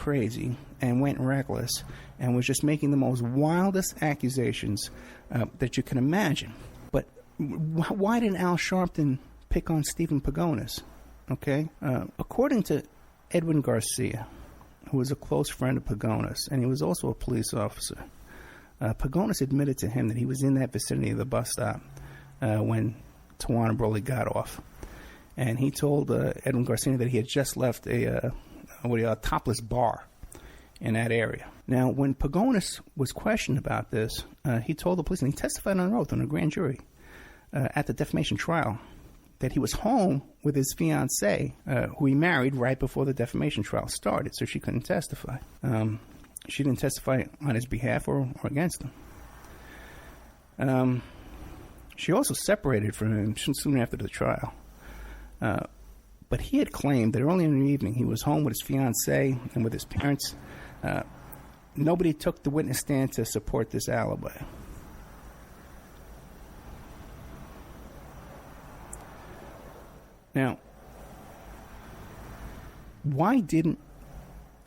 crazy and went reckless and was just making the most wildest accusations that you can imagine. But why did Al Sharpton pick on Stephen Pagonis? Okay? According to Edwin Garcia, who was a close friend of Pagonis, and he was also a police officer, Pagonis admitted to him that he was in that vicinity of the bus stop when Tawana Broly got off. And he told Edwin Garcia that he had just left a topless bar in that area. Now, when Pagonis was questioned about this, he told the police, and he testified on oath on a grand jury at the defamation trial, that he was home with his fiancée, who he married right before the defamation trial started, so she couldn't testify. She didn't testify on his behalf or against him. She also separated from him soon after the trial. But he had claimed that early in the evening he was home with his fiancée and with his parents. Nobody took the witness stand to support this alibi. Now, why didn't...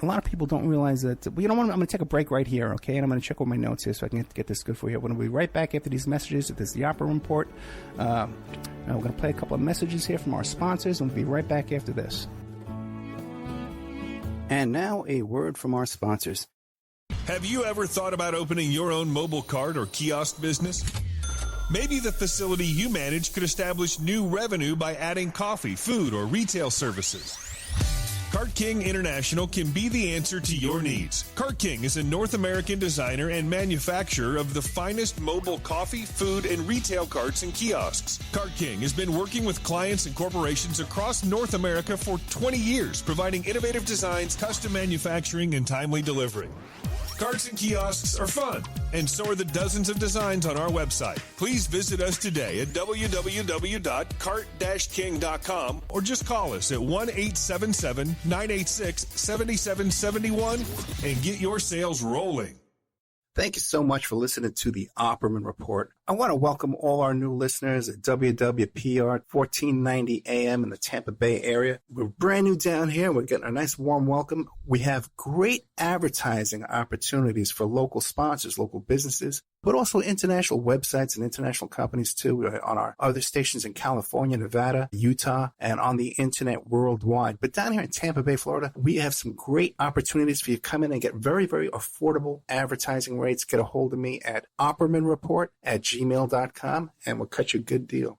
A lot of people don't realize that... Well, you know what? I'm going to take a break right here, okay? And I'm going to check all my notes here so I can get this good for you. We're going to be right back after these messages. This is the Opera Report. We're going to play a couple of messages here from our sponsors, and we'll be right back after this. And now, a word from our sponsors. Have you ever thought about opening your own mobile cart or kiosk business? Maybe the facility you manage could establish new revenue by adding coffee, food, or retail services. Cart King International can be the answer to your needs. Cart King is a North American designer and manufacturer of the finest mobile coffee, food, and retail carts and kiosks. Cart King has been working with clients and corporations across North America for 20 years, providing innovative designs, custom manufacturing, and timely delivery. Carts and kiosks are fun, and so are the dozens of designs on our website. Please visit us today at www.cart-king.com or just call us at 1-877-986-7771 and get your sales rolling. Thank you so much for listening to the Opperman Report. I want to welcome all our new listeners at WWPR 1490 AM in the Tampa Bay area. We're brand new down here. We're getting a nice warm welcome. We have great advertising opportunities for local sponsors, local businesses, but also international websites and international companies too on our other stations in California, Nevada, Utah, and on the internet worldwide. But down here in Tampa Bay, Florida, we have some great opportunities for you to come in and get very, very affordable advertising rates. Get a hold of me at oppermanreport@gmail.com and we'll cut you a good deal.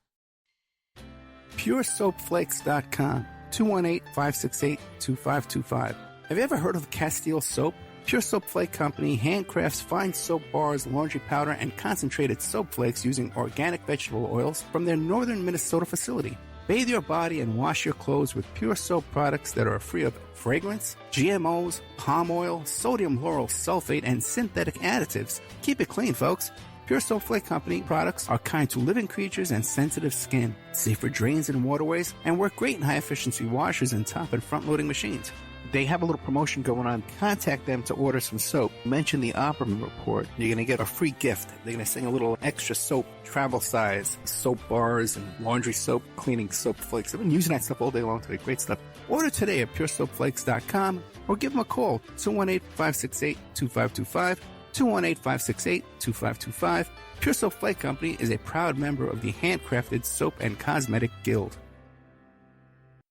PureSoapFlakes.com, 218-568-2525. Have you ever heard of Castile Soap? Pure Soap Flake Company handcrafts fine soap bars, laundry powder, and concentrated soap flakes using organic vegetable oils from their northern Minnesota facility. Bathe your body and wash your clothes with pure soap products that are free of fragrance, GMOs, palm oil, sodium lauryl sulfate, and synthetic additives. Keep it clean, folks. Pure Soap Flake Company products are kind to living creatures and sensitive skin, safe for drains and waterways, and work great in high-efficiency washers and top and front-loading machines. They have a little promotion going on. Contact them to order some soap. Mention the Opperman Report. You're going to get a free gift. They're going to send a little extra soap, travel size, soap bars and laundry soap, cleaning soap flakes. I've been using that stuff all day long today. Great stuff. Order today at puresoapflakes.com or give them a call, 218-568-2525, 218-568-2525. Pure Soap Flake Company is a proud member of the Handcrafted Soap and Cosmetic Guild.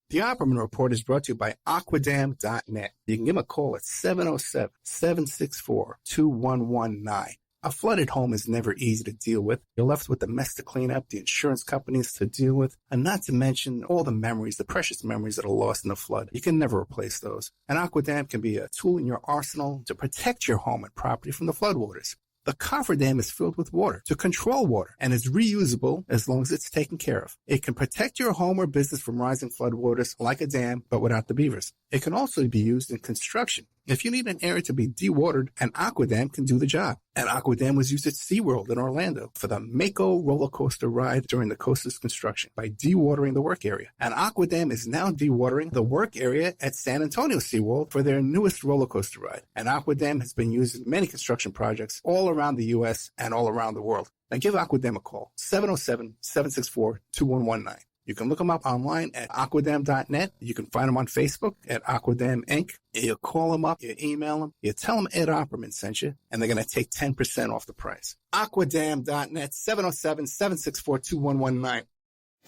The Opperman Report is brought to you by Aquadam.net. You can give them a call at 707-764-2119. A flooded home is never easy to deal with. You're left with the mess to clean up, the insurance companies to deal with, and not to mention all the memories, the precious memories that are lost in the flood. You can never replace those. And Aquadam can be a tool in your arsenal to protect your home and property from the floodwaters. The cofferdam is filled with water to control water and is reusable as long as it's taken care of. It can protect your home or business from rising floodwaters like a dam, but without the beavers. It can also be used in construction. If you need an area to be dewatered, an Aquadam can do the job. An Aquadam was used at SeaWorld in Orlando for the Mako roller coaster ride during the coaster's construction by dewatering the work area. An Aquadam is now dewatering the work area at San Antonio SeaWorld for their newest roller coaster ride. An Aquadam has been used in many construction projects all around the U.S. and all around the world. Now give Aquadam a call, 707-764-2119. You can look them up online at aquadam.net. You can find them on Facebook at Aquadam Inc. You call them up, you email them, you tell them Ed Opperman sent you, and they're going to take 10% off the price. Aquadam.net, 707-764-2119.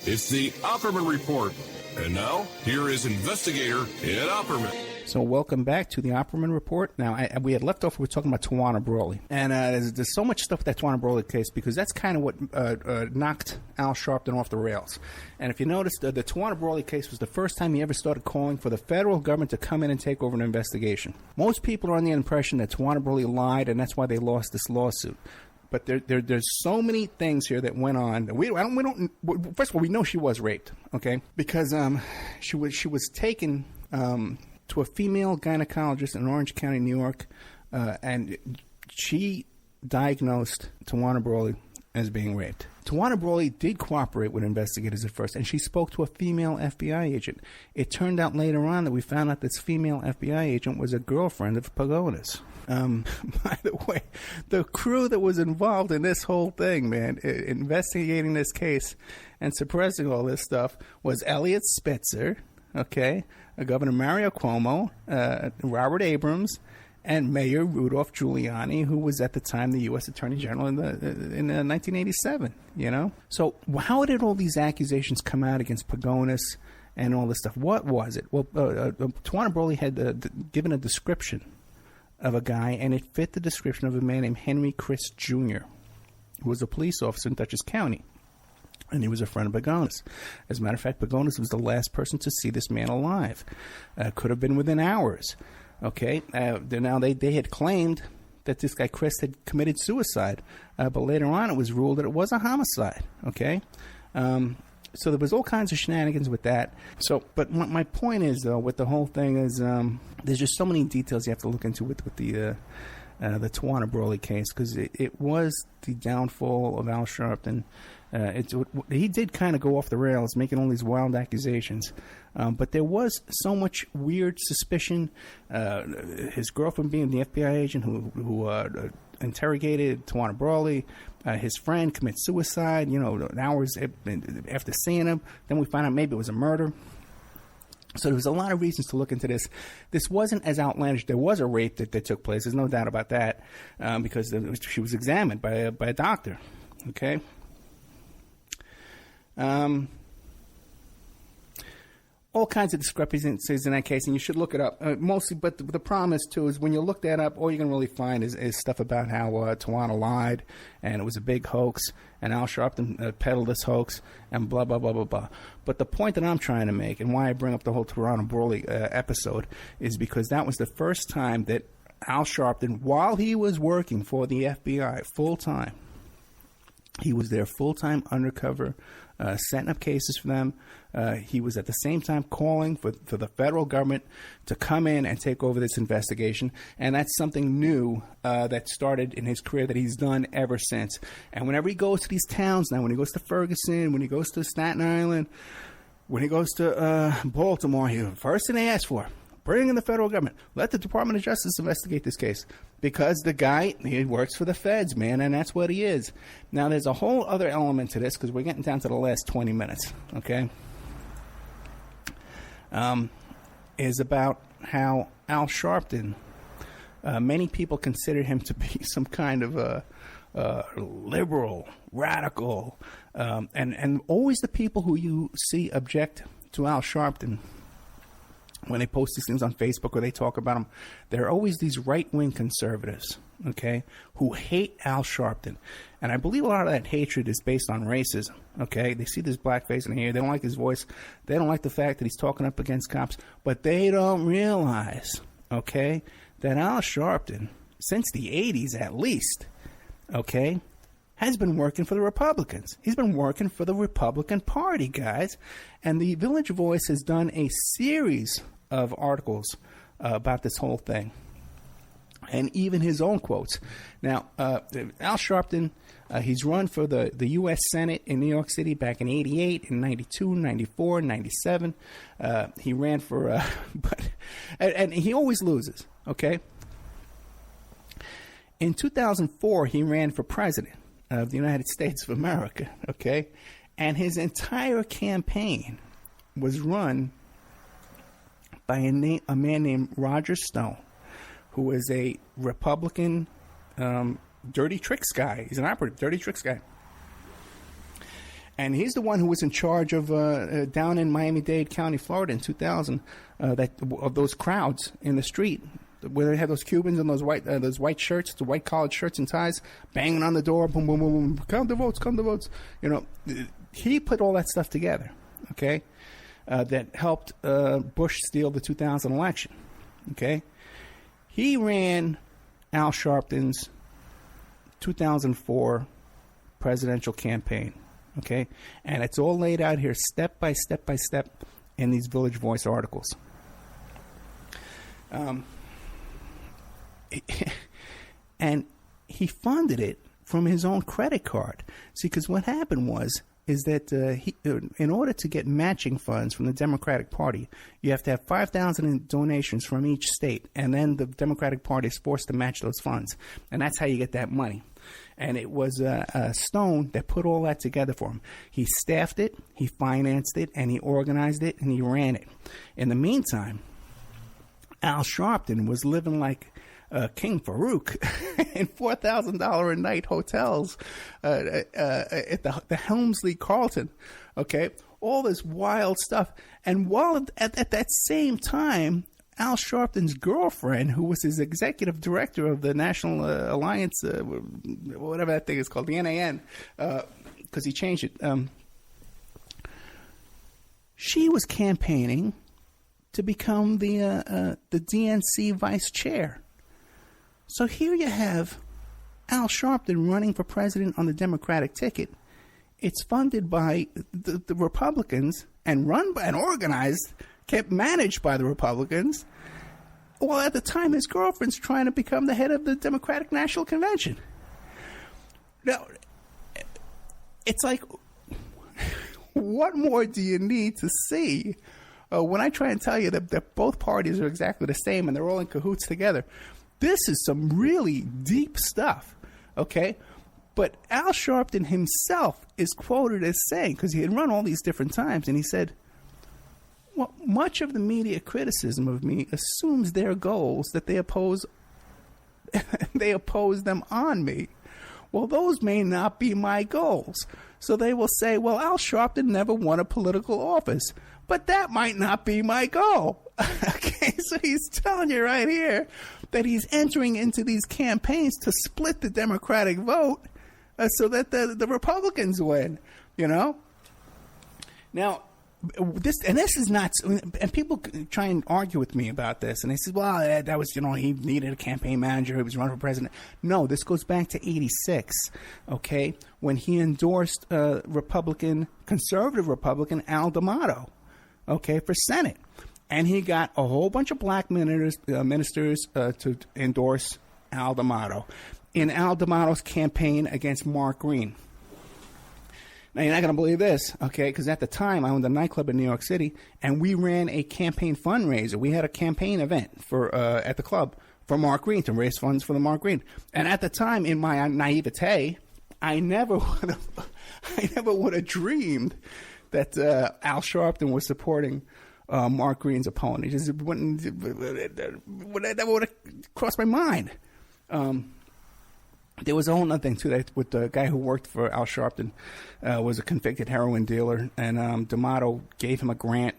It's the Opperman Report. And now, here is investigator Ed Opperman. So welcome back to the Opperman Report. Now, we had left off, we were talking about Tawana Brawley. And there's so much stuff with that Tawana Brawley case because that's kind of what knocked Al Sharpton off the rails. And if you noticed, the Tawana Brawley case was the first time he ever started calling for the federal government to come in and take over an investigation. Most people are on the impression that Tawana Brawley lied, and that's why they lost this lawsuit. But there's so many things here that went on. First of all, we know she was raped, okay? Because she was taken to a female gynecologist in Orange County, New York, and she diagnosed Tawana Brawley as being raped. Tawana Brawley did cooperate with investigators at first, and she spoke to a female FBI agent. It turned out later on that we found out this female FBI agent was a girlfriend of Pagoda's. By the way, the crew that was involved in this whole thing, man, investigating this case and suppressing all this stuff was Elliot Spitzer, okay, Governor Mario Cuomo, Robert Abrams, and Mayor Rudolph Giuliani, who was at the time the U.S. Attorney General in 1987, you know? So how did all these accusations come out against Pagonis and all this stuff? What was it? Well, Tawana Brawley had given a description of a guy, and it fit the description of a man named Henry Chris Jr., who was a police officer in Dutchess County. And he was a friend of Pagonis. As a matter of fact, Pagonis was the last person to see this man alive. Could have been within hours. Okay, now they had claimed that this guy Chris had committed suicide, but later on it was ruled that it was a homicide. Okay, so there was all kinds of shenanigans with that. So, but my point is, though, with the whole thing is, there's just so many details you have to look into with the Tawana Brawley case, because it was the downfall of Al Sharpton. He did kind of go off the rails, making all these wild accusations. But there was so much weird suspicion. His girlfriend being the FBI agent who interrogated Tawana Brawley. His friend commits suicide, hours after seeing him. Then we find out maybe it was a murder. So there was a lot of reasons to look into this. This wasn't as outlandish. There was a rape that took place. There's no doubt about that, because she was examined by a doctor. Okay. All kinds of discrepancies in that case, and you should look it up. Mostly, but the problem is, too, is when you look that up, all you're going to really find is stuff about how Tawana lied, and it was a big hoax, and Al Sharpton peddled this hoax, and blah, blah, blah, blah, blah. But the point that I'm trying to make, and why I bring up the whole Tawana Brawley episode, is because that was the first time that Al Sharpton, while he was working for the FBI full-time, he was there full-time undercover, setting up cases for them. He was at the same time calling for the federal government to come in and take over this investigation. And that's something new that started in his career that he's done ever since. And whenever he goes to these towns now, when he goes to Ferguson, when he goes to Staten Island, when he goes to Baltimore, first thing they ask for, bring in the federal government. Let the Department of Justice investigate this case. Because the guy, he works for the feds, man, and that's what he is. Now, there's a whole other element to this, because we're getting down to the last 20 minutes, okay? Is about how Al Sharpton, many people consider him to be some kind of a liberal, radical, and always the people who you see object to Al Sharpton when they post these things on Facebook or they talk about him, there are always these right-wing conservatives, okay, who hate Al Sharpton. And I believe a lot of that hatred is based on racism, okay? They see this blackface in here. They don't like his voice. They don't like the fact that he's talking up against cops. But they don't realize, okay, that Al Sharpton, since the 80s at least, okay, has been working for the Republicans. He's been working for the Republican Party, guys. And the Village Voice has done a series of articles about this whole thing, and even his own quotes. Now, Al Sharpton, he's run for the U.S. Senate in New York City back in 88, in 92, 94, 97. He ran for, and he always loses, okay? In 2004, he ran for president of the United States of America, okay? And his entire campaign was run by a man named Roger Stone, who is a Republican dirty tricks guy. He's an operative, dirty tricks guy. And he's the one who was in charge of down in Miami-Dade County, Florida in 2000, of those crowds in the street where they had those Cubans in those white shirts, the white collared shirts and ties, banging on the door, boom, boom, boom, boom, come to votes. You know, he put all that stuff together, okay, that helped Bush steal the 2000 election, okay. He ran Al Sharpton's 2004 presidential campaign. Okay, and it's all laid out here step by step by step in these Village Voice articles. And he funded it from his own credit card. See, because what happened is that he, in order to get matching funds from the Democratic Party, you have to have 5,000 in donations from each state, and then the Democratic Party is forced to match those funds, and that's how you get that money. And it was Stone that put all that together for him. He staffed it, he financed it, and he organized it, and he ran it. In the meantime, Al Sharpton was living like King Farouk in $4,000 a night hotels at the Helmsley Carlton. Okay, all this wild stuff. And while at that same time, Al Sharpton's girlfriend, who was his executive director of the National Alliance, whatever that thing is called, the NAN, because he changed it, she was campaigning to become the DNC vice chair. So here you have Al Sharpton running for president on the Democratic ticket. It's funded by the Republicans and run by and organized, kept managed by the Republicans. Well, at the time, his girlfriend's trying to become the head of the Democratic National Convention. Now, it's like, what more do you need to see? When I try and tell you that both parties are exactly the same and they're all in cahoots together, this is some really deep stuff, okay? But Al Sharpton himself is quoted as saying, because he had run all these different times, and he said, well, much of the media criticism of me assumes their goals that they oppose them on me. Well, those may not be my goals. So they will say, well, Al Sharpton never won a political office, but that might not be my goal. Okay, so he's telling you right here that he's entering into these campaigns to split the Democratic vote so that the Republicans win, you know? Now, this is not, and people try and argue with me about this, and they say, well, that was, he needed a campaign manager, he was running for president. No, this goes back to 86, okay, when he endorsed conservative Republican Al D'Amato, okay, for Senate. And he got a whole bunch of black ministers to endorse Al D'Amato in Al D'Amato's campaign against Mark Green. Now, you're not going to believe this, okay, because at the time I owned a nightclub in New York City, and we ran a campaign fundraiser. We had a campaign event for at the club for Mark Green, to raise funds for the Mark Green. And at the time, in my naivete, I never would have dreamed that Al Sharpton was supporting Mark Green's opponent. It just wouldn't, that would have crossed my mind. There was a whole other thing, too, that with the guy who worked for Al Sharpton was a convicted heroin dealer, and D'Amato gave him a grant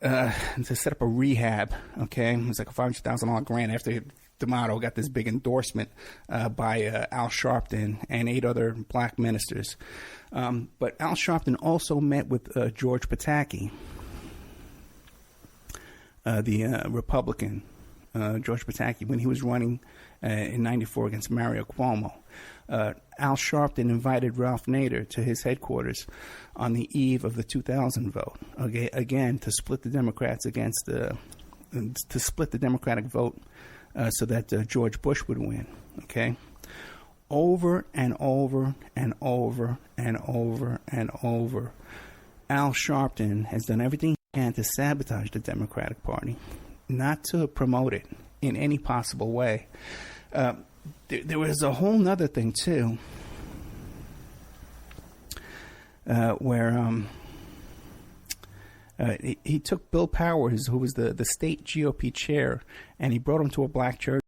to set up a rehab, okay? It was like a $500,000 grant after D'Amato got this big endorsement by Al Sharpton and 8 other black ministers. But Al Sharpton also met with George Pataki, the Republican, George Pataki, when he was running in 94 against Mario Cuomo. Al Sharpton invited Ralph Nader to his headquarters on the eve of the 2000 vote, okay, again, to split the Democrats to split the Democratic vote so that George Bush would win, okay? Over and over and over and over and over, Al Sharpton has done everything he can to sabotage the Democratic Party, not to promote it in any possible way. There was a whole nother thing, too. where he took Bill Powers, who was the state GOP chair, and he brought him to a black church